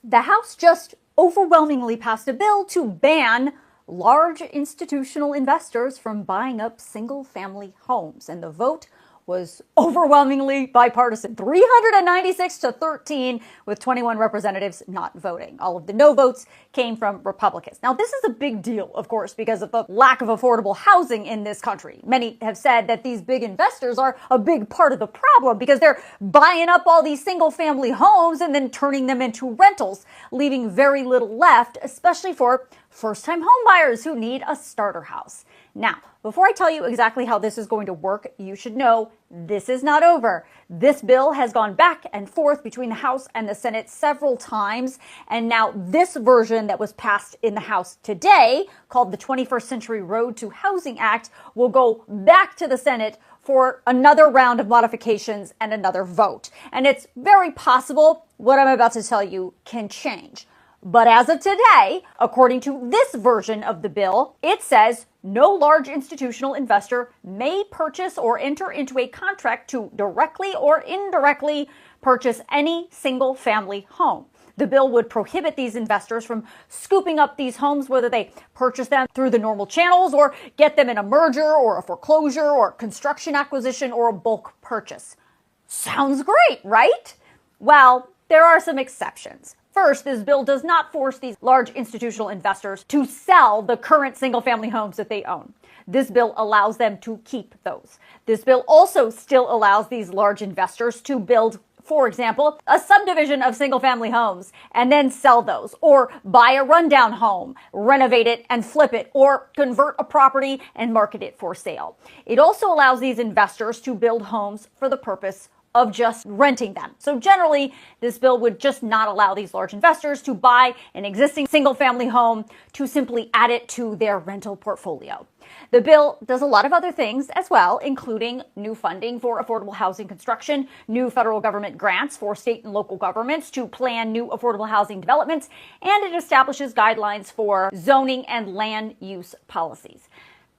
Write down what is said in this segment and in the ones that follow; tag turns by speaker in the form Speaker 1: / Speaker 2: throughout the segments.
Speaker 1: The House just overwhelmingly passed a bill to ban large institutional investors from buying up single-family homes, and the vote was overwhelmingly bipartisan, 396 to 13, with 21 representatives not voting. All of the no votes came from Republicans. Now, this is a big deal, of course, because of the lack of affordable housing in this country. Many have said that these big investors are a big part of the problem because they're buying up all these single-family homes and then turning them into rentals, leaving very little left, especially for first-time homebuyers who need a starter house. Now, before I tell you exactly how this is going to work, you should know this is not over. This bill has gone back and forth between the House and the Senate several times, and now this version that was passed in the House today, called the 21st Century Road to Housing Act, will go back to the Senate for another round of modifications and another vote. And it's very possible what I'm about to tell you can change. But as of today, according to this version of the bill, it says no large institutional investor may purchase or enter into a contract to directly or indirectly purchase any single-family home. The bill would prohibit these investors from scooping up these homes, whether they purchase them through the normal channels or get them in a merger or a foreclosure or construction acquisition or a bulk purchase. Sounds great, right? Well, there are some exceptions. First, this bill does not force these large institutional investors to sell the current single-family homes that they own. This bill allows them to keep those. This bill also still allows these large investors to build, for example, a subdivision of single-family homes and then sell those, or buy a rundown home, renovate it and flip it, or convert a property and market it for sale. It also allows these investors to build homes for the purpose of just renting them. So generally, this bill would just not allow these large investors to buy an existing single-family home to simply add it to their rental portfolio. The bill does a lot of other things as well, including new funding for affordable housing construction, new federal government grants for state and local governments to plan new affordable housing developments, and it establishes guidelines for zoning and land use policies.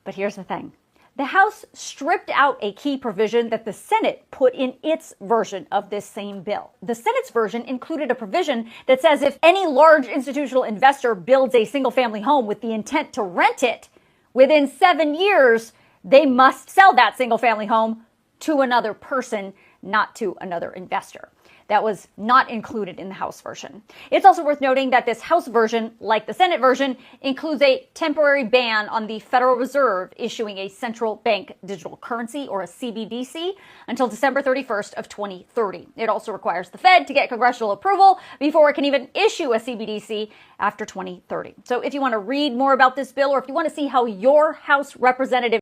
Speaker 1: But here's the thing. The House stripped out a key provision that the Senate put in its version of this same bill. The Senate's version included a provision that says if any large institutional investor builds a single-family home with the intent to rent it, within 7 years, they must sell that single-family home to another person, not to another investor. That was not included in the House version. It's also worth noting that this House version, like the Senate version, includes a temporary ban on the Federal Reserve issuing a central bank digital currency, or a CBDC, until December 31st of 2030. It also requires the Fed to get congressional approval before it can even issue a CBDC after 2030. So if you want to read more about this bill, or if you want to see how your House representative